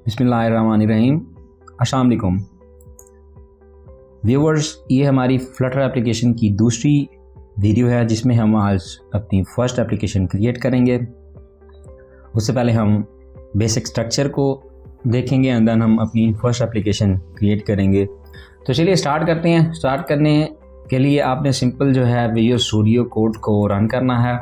बिस्मिल्लाहिर्रहमानिर्रहीम। अस्सलाम वालेकुम व्यूअर्स, ये हमारी फ्लटर एप्लीकेशन की दूसरी वीडियो है जिसमें हम आज अपनी फ़र्स्ट एप्लीकेशन क्रिएट करेंगे। उससे पहले हम बेसिक स्ट्रक्चर को देखेंगे एंड देन हम अपनी फ़र्स्ट एप्लीकेशन क्रिएट करेंगे। तो चलिए स्टार्ट करते हैं। स्टार्ट करने के लिए आपने सिंपल जो है विजुअल स्टूडियो कोड को रन करना है।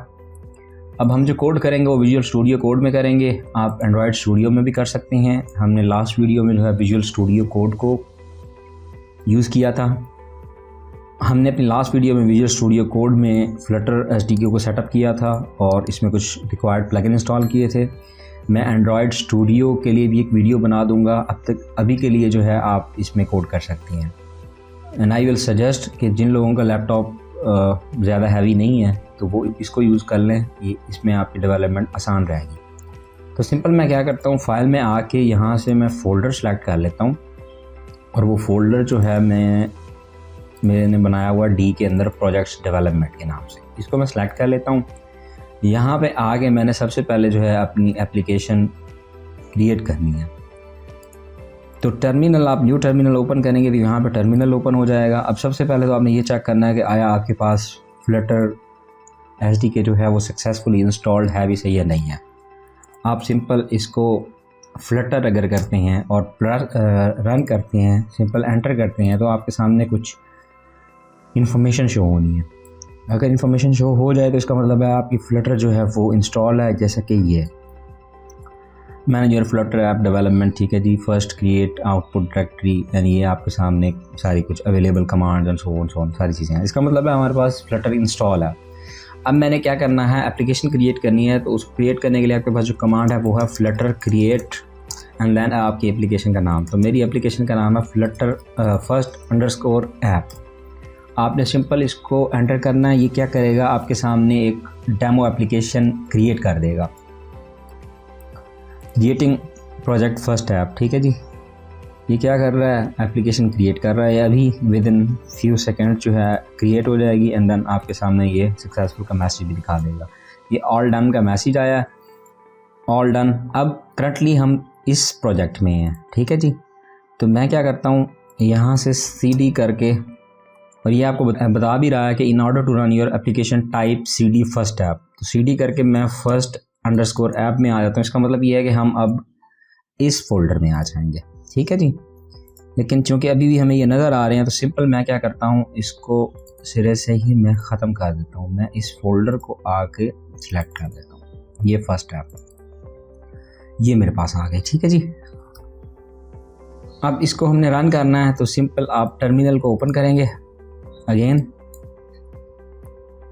अब हम जो कोड करेंगे वो विजुअल स्टूडियो कोड में करेंगे। आप एंड्रॉयड स्टूडियो में भी कर सकते हैं। हमने लास्ट वीडियो में जो है विजुअल स्टूडियो कोड को यूज़ किया था। हमने अपनी लास्ट वीडियो में विजुअल स्टूडियो कोड में फ्लटर एसडीके को सेटअप किया था और इसमें कुछ रिक्वायर्ड प्लगइन इंस्टॉल किए थे। मैं एंड्रॉयड स्टूडियो के लिए भी एक वीडियो बना दूंगा। अभी के लिए जो है आप इसमें कोड कर सकती हैं। एंड आई विल सजेस्ट कि जिन लोगों का लैपटॉप ज़्यादा हैवी नहीं है तो वो इसको यूज़ कर लें। ये इसमें आपकी डेवलपमेंट आसान रहेगी। तो सिंपल मैं क्या करता हूँ, फाइल में आके यहाँ से मैं फ़ोल्डर सेलेक्ट कर लेता हूँ और वो फ़ोल्डर जो है मैंने बनाया हुआ डी के अंदर प्रोजेक्ट्स डेवलपमेंट के नाम से, इसको मैं सेलेक्ट कर लेता हूँ। यहाँ पे आके मैंने सबसे पहले जो है अपनी एप्लीकेशन क्रिएट करनी है। तो टर्मिनल, आप न्यू टर्मिनल ओपन करेंगे तो यहाँ पे टर्मिनल ओपन हो जाएगा। अब सबसे पहले तो आपने ये चेक करना है कि आया आपके पास फ्लटर एसडीके जो है वो सक्सेसफुली इंस्टॉल्ड है भी सही या नहीं है। आप सिंपल इसको फ्लटर अगर करते हैं और रन करते हैं, सिंपल एंटर करते हैं तो आपके सामने कुछ इन्फॉर्मेशन शो होनी है। अगर इन्फॉर्मेशन शो हो जाए तो इसका मतलब है आपकी फ्लटर जो है वो इंस्टॉल है। जैसे कि ये मैनेजर फ्लटर ऐप डेवलपमेंट, ठीक है जी, फर्स्ट क्रिएट आउटपुट डायरेक्टरी, यानी ये आपके सामने सारी कुछ available command and so on सारी चीज़ें हैं। इसका मतलब है हमारे पास फ्लटर इंस्टॉल है। अब मैंने क्या करना है, एप्लीकेशन क्रिएट करनी है। तो उसको क्रिएट करने के लिए आपके पास जो कमांड है वो है फ्लटर क्रिएट एंड देन आपकी एप्लीकेशन का नाम। तो मेरी एप्लीकेशन का नाम है फ्लटर फर्स्ट_ ऐप। आपने सिंपल इसको एंटर करना है। ये क्या करेगा, आपके सामने एक डेमो एप्लीकेशन क्रिएट कर देगा। क्रिएटिंग प्रोजेक्ट फर्स्ट ऐप, ठीक है जी। ये क्या कर रहा है, एप्लीकेशन क्रिएट कर रहा है। अभी विद इन फ्यू सेकेंड जो है क्रिएट हो जाएगी एंड देन आपके सामने ये सक्सेसफुल का मैसेज भी दिखा देगा। ये ऑल डन का मैसेज आया, ऑल डन। अब करंटली हम इस प्रोजेक्ट में हैं, ठीक है जी। तो मैं क्या करता हूँ, यहाँ से CD करके, और ये आपको बता भी रहा है कि in order to run your application type CD first app. तो CD करके मैं फर्स्ट_ ऐप में आ जाता हूँ। इसका मतलब ये है कि हम अब इस फोल्डर में आ जाएंगे, ठीक है जी। लेकिन चूंकि अभी भी हमें ये नज़र आ रहे हैं तो सिंपल मैं क्या करता हूँ, इसको सिरे से ही मैं ख़त्म कर देता हूँ। मैं इस फोल्डर को आके सिलेक्ट कर देता हूँ। ये फर्स्ट ऐप ये मेरे पास आ गई, ठीक है जी। अब इसको हमने रन करना है तो सिंपल आप टर्मिनल को ओपन करेंगे अगेन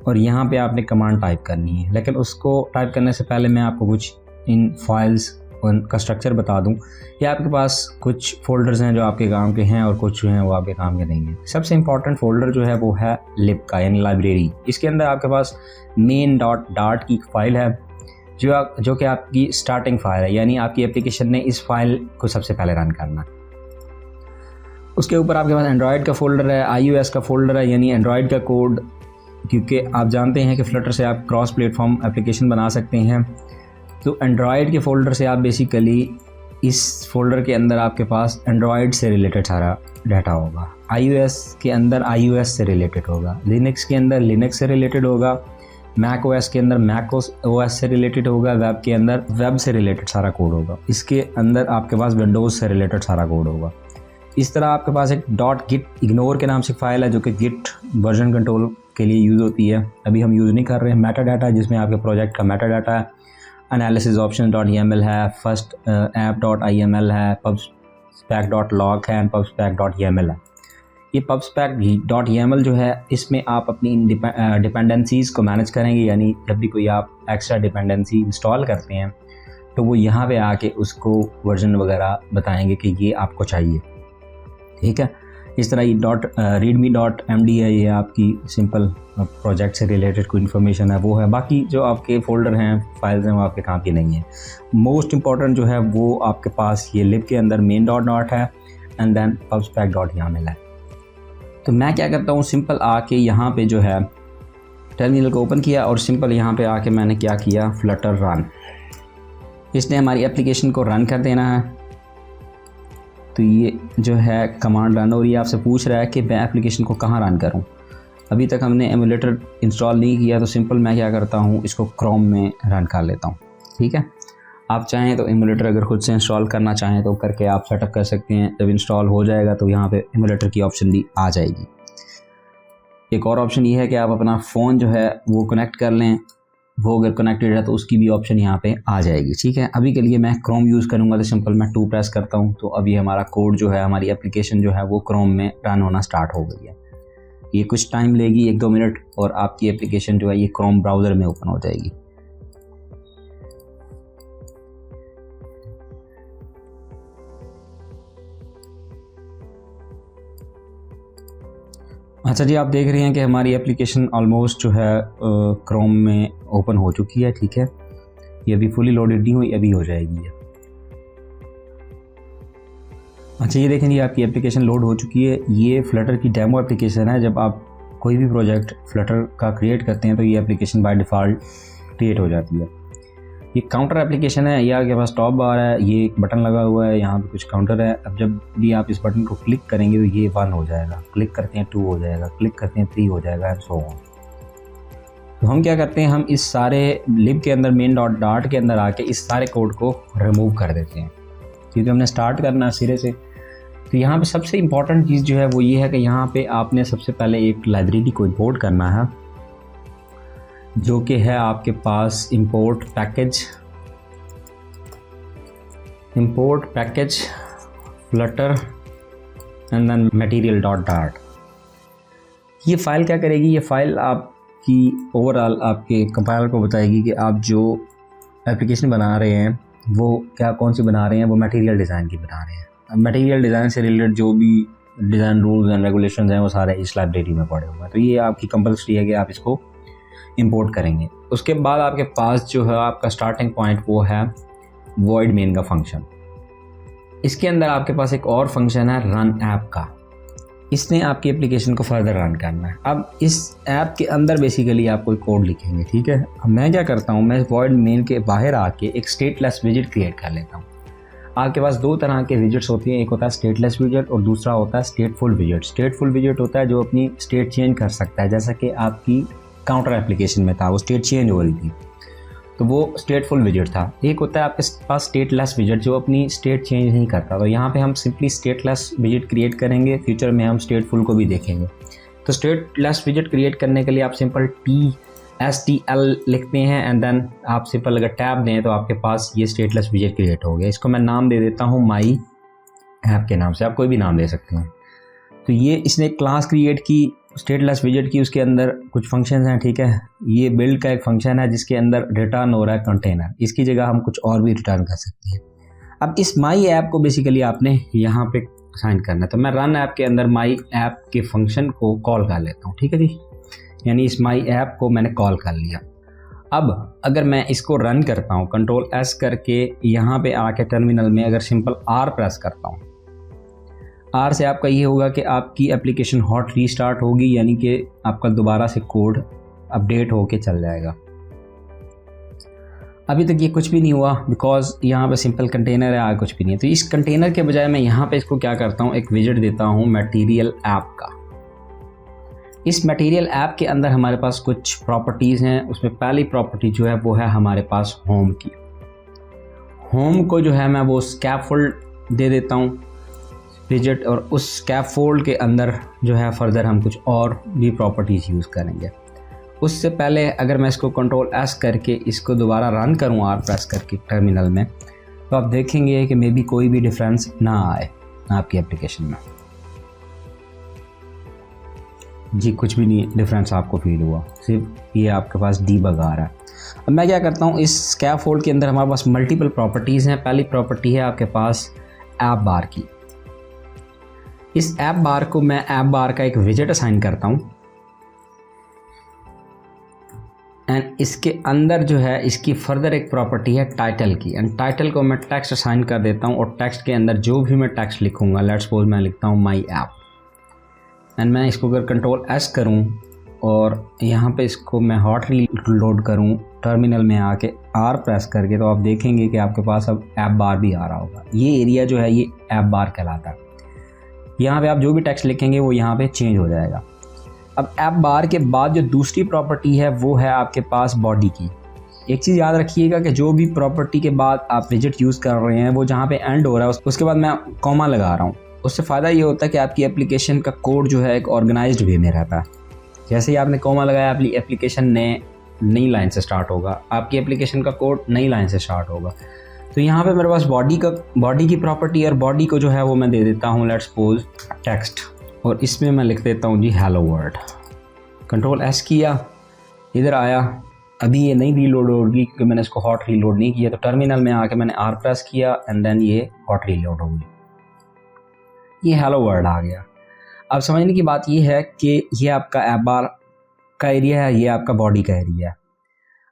और यहाँ पे आपने कमांड टाइप करनी है। लेकिन उसको टाइप करने से पहले मैं आपको कुछ इन फाइल्स का स्ट्रक्चर बता दूं। ये आपके पास कुछ फोल्डर्स हैं जो आपके काम के हैं और कुछ जो हैं वो आपके काम के नहीं हैं। सबसे इंपॉर्टेंट फोल्डर जो है वो है लिब का, यानी लाइब्रेरी। इसके अंदर आपके पास main.dart की फाइल है जो कि आपकी स्टार्टिंग फाइल है, यानी आपकी एप्लीकेशन ने इस फाइल को सबसे पहले रन करना है। उसके ऊपर आपके पास एंड्रॉयड का फोल्डर है, iOS का फोल्डर है, यानी एंड्रॉयड का कोड, क्योंकि आप जानते हैं कि फ्लटर से आप क्रॉस प्लेटफॉर्म एप्लीकेशन बना सकते हैं। तो एंड्रॉयड के फ़ोल्डर से आप बेसिकली इस फोल्डर के अंदर आपके पास एंड्रॉयड से रिलेटेड सारा डाटा होगा। iOS के अंदर iOS से रिलेटेड होगा, लिनक्स के अंदर लिनक्स से रिलेटेड होगा, मैक OS के अंदर मैक OS से रिलेटेड होगा, वेब के अंदर वेब से रिलेटेड सारा कोड होगा। इसके अंदर आपके पास विंडोज़ से रिलेटेड सारा कोड होगा। इस तरह आपके पास एक .git ignore के नाम से फाइल है जो कि गिट वर्जन कंट्रोल के लिए यूज़ होती है। अभी हम यूज़ नहीं कर रहे हैं। मेटा डाटा, जिसमें आपके प्रोजेक्ट का मेटा डाटा है, एनालिसिस ऑप्शन.yml है, फर्स्ट ऐप.iml है, pubspec.log है, pubspec.yml है। ये pubspec.yml जो है इसमें आप अपनी डिपेंडेंसीज़ को मैनेज करेंगे, यानी जब भी कोई आप एक्स्ट्रा डिपेंडेंसी इंस्टॉल करते हैं तो वो यहाँ पे आके उसको वर्जन वगैरह बताएंगे कि ये आपको चाहिए, ठीक है। इस तरह ये readme.md है, ये आपकी सिंपल प्रोजेक्ट से रिलेटेड कोई इन्फॉर्मेशन है वो है। बाकी जो आपके फ़ोल्डर हैं, फाइल्स हैं, वो आपके काम की नहीं है। मोस्ट इम्पॉर्टेंट जो है वो आपके पास ये लिब के अंदर main.dart है एंड देन pubspec.yaml है। तो मैं क्या करता हूँ, सिंपल आके यहाँ पे जो है टर्मिनल को ओपन किया और सिंपल यहाँ पे आके मैंने क्या किया, फ्लटर रन। इसने हमारी एप्लीकेशन को रन कर देना है। तो ये जो है कमांड रन, और ये आपसे पूछ रहा है कि मैं एप्लीकेशन को कहाँ रन करूँ। अभी तक हमने एमुलेटर इंस्टॉल नहीं किया, तो सिंपल मैं क्या करता हूँ, इसको क्रोम में रन कर लेता हूँ। ठीक है, आप चाहें तो एमुलेटर अगर खुद से इंस्टॉल करना चाहें तो करके आप सेटअप कर सकते हैं। जब इंस्टॉल हो जाएगा तो यहाँ पे एमुलेटर की ऑप्शन भी आ जाएगी। एक और ऑप्शन ये है कि आप अपना फ़ोन जो है वो कनेक्ट कर लें, वो अगर कनेक्टेड है तो उसकी भी ऑप्शन यहाँ पे आ जाएगी। ठीक है, अभी के लिए मैं क्रोम यूज़ करूँगा, तो सिंपल मैं 2 प्रेस करता हूँ, तो अभी हमारा कोड जो है, हमारी एप्लीकेशन जो है वो क्रोम में रन होना स्टार्ट हो गई है। ये कुछ टाइम लेगी, 1-2 मिनट, और आपकी एप्लीकेशन जो है ये क्रोम ब्राउज़र में ओपन हो जाएगी। अच्छा जी, आप देख रहे हैं कि हमारी एप्लीकेशन ऑलमोस्ट जो है क्रोम में ओपन हो चुकी है। ठीक है, ये अभी फुली लोडेड नहीं हुई, अभी हो जाएगी ये। अच्छा, ये देखें, ये आपकी एप्लीकेशन लोड हो चुकी है। ये फ्लटर की डेमो एप्लीकेशन है। जब आप कोई भी प्रोजेक्ट फ्लटर का क्रिएट करते हैं तो ये एप्लीकेशन बाय डिफ़ॉल्ट क्रिएट हो जाती है। ये काउंटर एप्लीकेशन है। ये आपके पास टॉप बार है, ये एक बटन लगा हुआ है, यहाँ पे कुछ काउंटर है। अब जब भी आप इस बटन को क्लिक करेंगे तो ये 1 हो जाएगा, क्लिक करते हैं 2 हो जाएगा, क्लिक करते हैं 3 हो जाएगा, एंड सो ऑन। तो हम क्या करते हैं, हम इस सारे लिब के अंदर मेन डॉट के अंदर आके इस सारे कोड को रिमूव कर देते हैं, क्योंकि हमने स्टार्ट करना है सिरे से। तो यहाँ पे सबसे इम्पॉर्टेंट चीज़ जो है वो ये है कि यहाँ पे आपने सबसे पहले एक लाइब्रेरी को इंपोर्ट करना है, जो कि है आपके पास import package flutter and then material dot dart. ये फ़ाइल क्या करेगी, ये फ़ाइल आपकी ओवरऑल आपके कंपाइलर को बताएगी कि आप जो एप्लीकेशन बना रहे हैं वो कौन सी बना रहे हैं, वो मटेरियल डिज़ाइन की बना रहे हैं। मटेरियल डिज़ाइन से रिलेटेड जो भी डिज़ाइन रूल्स एंड रेगुलेशंस हैं वो सारे इस लाइब्रेरी में पड़े हुए हैं। तो ये आपकी कंपल्सरी है कि आप इसको इंपोर्ट करेंगे। उसके बाद आपके पास जो है आपका स्टार्टिंग पॉइंट वो है वॉइड मेन का फंक्शन। इसके अंदर आपके पास एक और फंक्शन है रन ऐप का। इसने आपकी एप्लीकेशन को फर्दर रन करना है। अब इस ऐप के अंदर बेसिकली आप कोई कोड लिखेंगे। ठीक है, अब मैं क्या करता हूँ, मैं वॉइड मेन के बाहर आके एक स्टेटलेस विजेट क्रिएट कर लेता हूँ। आपके पास 2 तरह के विजेट्स होती हैं, एक होता है स्टेटलेस विजेट और दूसरा होता है स्टेटफुल विजेट। स्टेटफुल विजेट होता है जो अपनी स्टेट चेंज कर सकता है, जैसा कि आपकी काउंटर एप्लीकेशन में था, वो स्टेट चेंज हो रही थी तो वो स्टेटफुल विजेट था। एक होता है आपके पास स्टेटलेस विजेट जो अपनी स्टेट चेंज नहीं करता। तो यहाँ पे हम सिंपली स्टेटलेस विजेट क्रिएट करेंगे, फ्यूचर में हम स्टेटफुल को भी देखेंगे। तो स्टेटलेस विजेट क्रिएट करने के लिए आप सिंपल STL लिखते हैं एंड देन आप सिंपल अगर टैब दें तो आपके पास ये स्टेटलेस विजेट क्रिएट हो गया। इसको मैं नाम दे देता हूँ माई ऐप के नाम से, आप कोई भी नाम दे सकते हैं। तो ये इसने क्लास क्रिएट की स्टेटलेस विजेट की, उसके अंदर कुछ फंक्शंस हैं। ठीक है, ये बिल्ड का एक फंक्शन है जिसके अंदर रिटर्न हो रहा है कंटेनर, इसकी जगह हम कुछ और भी रिटर्न कर सकते हैं। अब इस माई ऐप को बेसिकली आपने यहाँ पे असाइन करना है। तो मैं रन ऐप के अंदर माई ऐप के फंक्शन को कॉल कर लेता हूँ। ठीक है जी, यानी इस माई ऐप को मैंने कॉल कर लिया। अब अगर मैं इसको रन करता हूँ कंट्रोल S करके, यहाँ पे आके टर्मिनल में अगर सिंपल R प्रेस करता हूँ, R से आपका ये होगा कि आपकी एप्लीकेशन हॉट रीस्टार्ट होगी, यानी कि आपका दोबारा से कोड अपडेट होके चल जाएगा। अभी तक ये कुछ भी नहीं हुआ बिकॉज यहाँ पे सिंपल कंटेनर है, आगे कुछ भी नहीं है। तो इस कंटेनर के बजाय मैं यहाँ पे इसको क्या करता हूँ, एक विजेट देता हूँ मटेरियल ऐप का। इस मटेरियल ऐप के अंदर हमारे पास कुछ प्रॉपर्टीज़ हैं। उसमें पहली प्रॉपर्टी जो है वो है हमारे पास होम की। होम को जो है मैं वो स्कैफोल्ड दे देता हूँ विजेट, और उस स्कैफोल्ड के अंदर जो है फर्दर हम कुछ और भी प्रॉपर्टीज़ यूज़ करेंगे। उससे पहले अगर मैं इसको कंट्रोल S करके इसको दोबारा रन करूँ R प्रेस करके टर्मिनल में, तो आप देखेंगे कि मे बी कोई भी डिफरेंस ना आए आपकी एप्लीकेशन में। जी कुछ भी नहीं डिफरेंस आपको फील हुआ, सिर्फ ये आपके पास डीबग आ रहा है। अब मैं क्या करता हूँ, इस स्कैफोल्ड के अंदर हमारे पास मल्टीपल प्रॉपर्टीज़ हैं। पहली प्रॉपर्टी है आपके पास ऐप बार की। इस ऐप बार को मैं ऐप बार का एक विजेट असाइन करता हूँ एंड इसके अंदर जो है इसकी फर्दर एक प्रॉपर्टी है टाइटल की, एंड टाइटल को मैं टेक्स्ट असाइन कर देता हूँ। और टेक्स्ट के अंदर जो भी मैं टेक्स्ट लिखूँगा, लेट्स सपोज मैं लिखता हूँ माई ऐप, एंड मैं इसको अगर कंट्रोल S करूं और यहाँ पे इसको मैं हॉट रीलोड करूं टर्मिनल में आके R प्रेस करके, तो आप देखेंगे कि आपके पास अब ऐप बार भी आ रहा होगा। ये एरिया जो है ये ऐप बार कहलाता है। यहाँ पे आप जो भी टेक्स्ट लिखेंगे वो यहाँ पे चेंज हो जाएगा। अब ऐप बार के बाद जो दूसरी प्रॉपर्टी है वो है आपके पास बॉडी की। एक चीज़ याद रखिएगा कि जो भी प्रॉपर्टी के बाद आप विजेट यूज़ कर रहे हैं वो जहाँ पे एंड हो रहा है उसके बाद मैं कॉमा लगा रहा हूँ, उससे फ़ायदा ये होता है कि आपकी एप्लीकेशन का कोड जो है एक ऑर्गेनाइज्ड वे में रहता है। जैसे ही आपने कॉमा लगाया, आपकी एप्लीकेशन नई लाइन से स्टार्ट होगा, आपकी एप्लीकेशन का कोड नई लाइन से स्टार्ट होगा। तो यहाँ पे मेरे पास बॉडी की प्रॉपर्टी, और बॉडी को जो है वो मैं दे देता हूँ लेट्स सपोज टेक्स्ट, और इसमें मैं लिख देता हूँ जी हेलो वर्ल्ड। कंट्रोल एस किया, इधर आया, अभी ये नहीं रीलोड होगी क्योंकि मैंने इसको हॉट रीलोड नहीं किया। तो टर्मिनल में आके मैंने R प्रेस किया एंड देन ये हॉट रीलोड होगी, ये हेलो वर्ल्ड आ गया। अब समझने की बात ये है कि ये आपका ऐप बार का एरिया है, ये आपका बॉडी का एरिया है।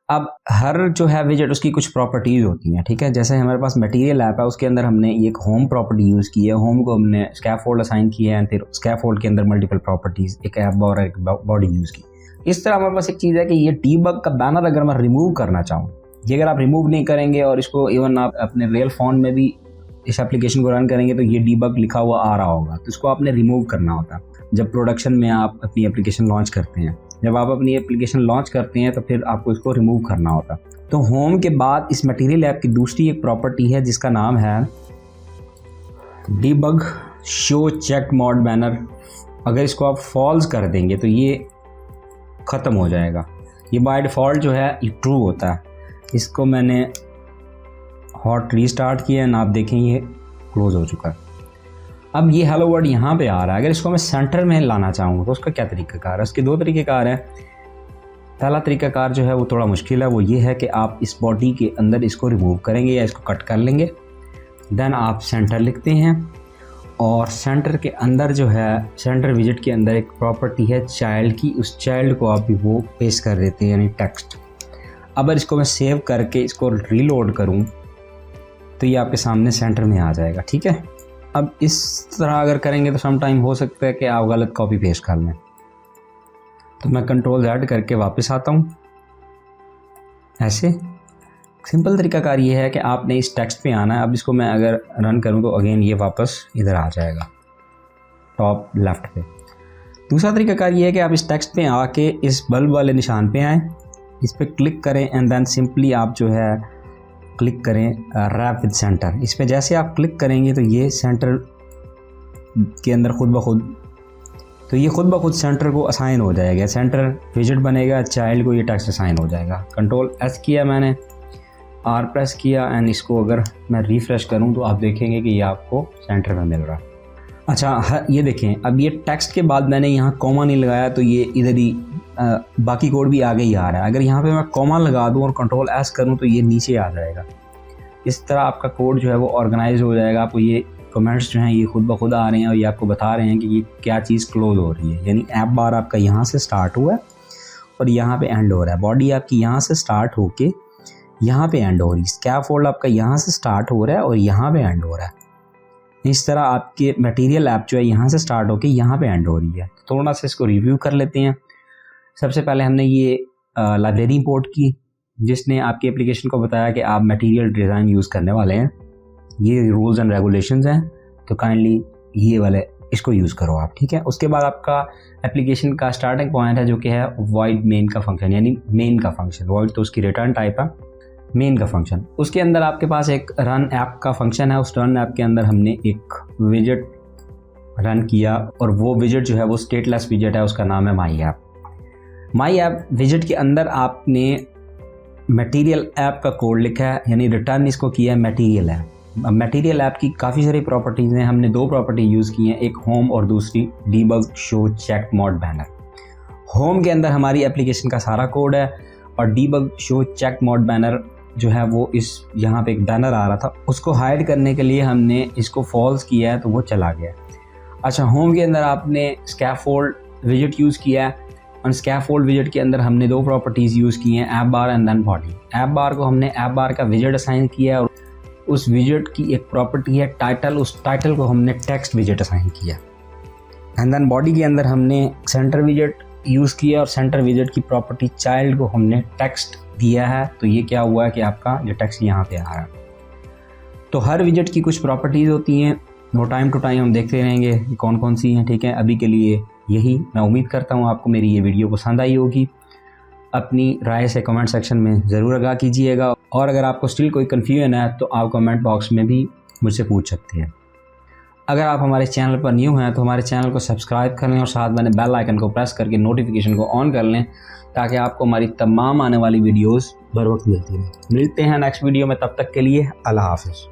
अब हर जो है विजेट उसकी कुछ प्रॉपर्टीज़ होती हैं, ठीक है। जैसे हमारे पास मटेरियल ऐप है, उसके अंदर हमने एक होम प्रॉपर्टी यूज़ की है, होम को हमने स्कैफोल्ड असाइन किया है, फिर स्कैफोल्ड के अंदर मल्टीपल प्रॉपर्टीज़, एक ऐप और एक बॉडी यूज़ की। इस तरह हमारे पास एक चीज़ है कि ये डीबग का बैनर अगर मैं रिमूव करना चाहूँ, ये अगर आप रिमूव नहीं करेंगे और इसको इवन आप अपने रियल फ़ोन में भी इस एप्लीकेशन को रन करेंगे तो ये डीबग लिखा हुआ आ रहा होगा, तो इसको आपने रिमूव करना होता है। जब प्रोडक्शन में आप अपनी एप्लीकेशन लॉन्च करते हैं, जब आप अपनी एप्लीकेशन लॉन्च करते हैं तो फिर आपको इसको रिमूव करना होता है। तो होम के बाद इस मटेरियल ऐप की दूसरी एक प्रॉपर्टी है जिसका नाम है debug show check mode banner. अगर इसको आप फॉल्स कर देंगे तो ये ख़त्म हो जाएगा। ये बाय डिफ़ॉल्ट जो है ये ट्रू होता है। इसको मैंने हॉट रीस्टार्ट किया ना, आप देखें ये क्लोज हो चुका है। अब ये हेलो वर्ड यहाँ पे आ रहा है। अगर इसको मैं सेंटर में लाना चाहूँ तो उसका क्या तरीक़ाकार है? उसके दो तरीक़ेकार हैं। पहला तरीक़ाकार जो है वो थोड़ा मुश्किल है, वो ये है कि आप इस बॉडी के अंदर इसको रिमूव करेंगे या इसको कट कर लेंगे, देन आप सेंटर लिखते हैं और सेंटर के अंदर जो है सेंटर विजेट के अंदर एक प्रॉपर्टी है चाइल्ड की, उस चाइल्ड को आप वो पेस्ट कर देते हैं यानी टेक्स्ट। अब इसको मैं सेव करके इसको रीलोड करूं तो ये आपके सामने सेंटर में आ जाएगा, ठीक है। अब इस तरह अगर करेंगे तो सम टाइम हो सकता है कि आप गलत कॉपी पेस्ट कर लें। तो मैं कंट्रोल Z करके वापस आता हूँ। ऐसे सिंपल तरीकाकार ये है कि आपने इस टेक्स्ट पे आना है। अब इसको मैं अगर रन करूँ तो अगेन ये वापस इधर आ जाएगा टॉप लेफ़्ट पे। दूसरा तरीकाकार ये है कि आप इस टेक्स्ट पे आके इस बल्ब वाले निशान पे आएँ, इस पर क्लिक करें एंड देन सिंपली आप जो है क्लिक करें रैप विद सेंटर। इस पर जैसे आप क्लिक करेंगे तो ये सेंटर के अंदर खुद ब खुद सेंटर को असाइन हो जाएगा। सेंटर विजेट बनेगा, चाइल्ड को ये टेक्स्ट असाइन हो जाएगा। कंट्रोल S किया मैंने, R प्रेस किया एंड इसको अगर मैं रिफ़्रेश करूं तो आप देखेंगे कि ये आपको सेंटर में मिल रहा है। अच्छा ये देखें, अब ये टेक्स्ट के बाद मैंने यहाँ कॉमा नहीं लगाया तो ये इधर ही बाकी कोड भी आगे ही आ रहा है। अगर यहाँ पे मैं कॉमा लगा दूँ और कंट्रोल S करूँ तो ये नीचे आ जाएगा। इस तरह आपका कोड जो है वो ऑर्गेनाइज हो जाएगा। आपको ये कमेंट्स जो हैं ये खुद ब खुद आ रहे हैं और ये आपको बता रहे हैं कि ये क्या चीज़ क्लोज हो रही है। यानी ऐप बार आपका यहाँ से स्टार्ट हुआ है और यहाँ पे एंड हो रहा है। बॉडी आपकी यहाँ से स्टार्ट होके यहाँ पे एंड हो रही है। स्कैफोल्ड आपका यहाँ से स्टार्ट हो रहा है और यहाँ पे एंड हो रहा है। इस तरह आपके मटेरियल ऐप जो है यहाँ से स्टार्ट होके यहाँ पे एंड हो रही है। थोड़ा सा इसको रिव्यू कर लेते हैं। सबसे पहले हमने ये लाइब्रेरी इंपोर्ट की जिसने आपकी एप्लीकेशन को बताया कि आप मटेरियल डिज़ाइन यूज़ करने वाले हैं, ये रूल्स एंड रेगुलेशंस हैं, तो काइंडली ये वाले इसको यूज़ करो आप, ठीक है। उसके बाद आपका एप्लीकेशन का स्टार्टिंग पॉइंट है जो कि है वॉइड मेन का फंक्शन, यानी मेन का फंक्शन। वॉइड तो उसकी रिटर्न टाइप है, मेन का फंक्शन। उसके अंदर आपके पास एक रन ऐप का फंक्शन है। उस रन ऐप के अंदर हमने एक विजेट रन किया और वो विजेट जो है वो स्टेटलेस विजेट है, उसका नाम है माई ऐप। माई ऐप विजेट के अंदर आपने मटेरियल ऐप का कोड लिखा है, यानी रिटर्न इसको किया है मटेरियल ऐप। अब मटेरियल ऐप की काफ़ी सारी प्रॉपर्टीज़ हैं। हमने दो प्रॉपर्टी यूज़ की हैं, एक होम और दूसरी debug show check mode banner. Home के अंदर हमारी एप्लीकेशन का सारा कोड है और debug show check mode banner जो है वो इस यहाँ पे एक बैनर आ रहा था, उसको हाइड करने के लिए हमने इसको फॉल्स किया है तो वो चला गया। अच्छा, होम के अंदर आपने स्कैफोल्ड विजेट यूज़ किया है और स्कैफोल्ड विजेट के अंदर हमने दो प्रॉपर्टीज़ यूज़ की हैं, app bar and then body. App bar को हमने ऐप बार का विजेट असाइन किया है और उस विजेट की एक प्रॉपर्टी है टाइटल, उस टाइटल को हमने टेक्स्ट विजेट असाइन किया। एंड देन बॉडी के अंदर हमने सेंटर विजेट यूज़ किया और सेंटर विजेट की प्रॉपर्टी चाइल्ड को हमने टेक्स्ट दिया है, तो ये क्या हुआ है कि आपका जो टेक्स्ट यहाँ पे आ रहा है। तो हर विजेट की कुछ प्रॉपर्टीज़ होती हैं, वो टाइम टू टाइम हम देखते रहेंगे कि कौन कौन सी हैं। ठीक है, अभी के लिए यही। मैं उम्मीद करता हूँ आपको मेरी ये वीडियो पसंद आई होगी। अपनी राय से कमेंट सेक्शन में ज़रूर आगाह कीजिएगा, और अगर आपको स्टिल कोई कन्फ्यूजन है तो आप कमेंट बॉक्स में भी मुझसे पूछ सकते हैं। अगर आप हमारे चैनल पर न्यू हैं तो हमारे चैनल को सब्सक्राइब कर लें और साथ में बेल आइकन को प्रेस करके नोटिफिकेशन को ऑन कर लें, ताकि आपको हमारी तमाम आने वाली वीडियोस बर वक्त मिलती रहें। मिलते हैं नेक्स्ट वीडियो में, तब तक के लिए अल्लाह हाफ़िज़।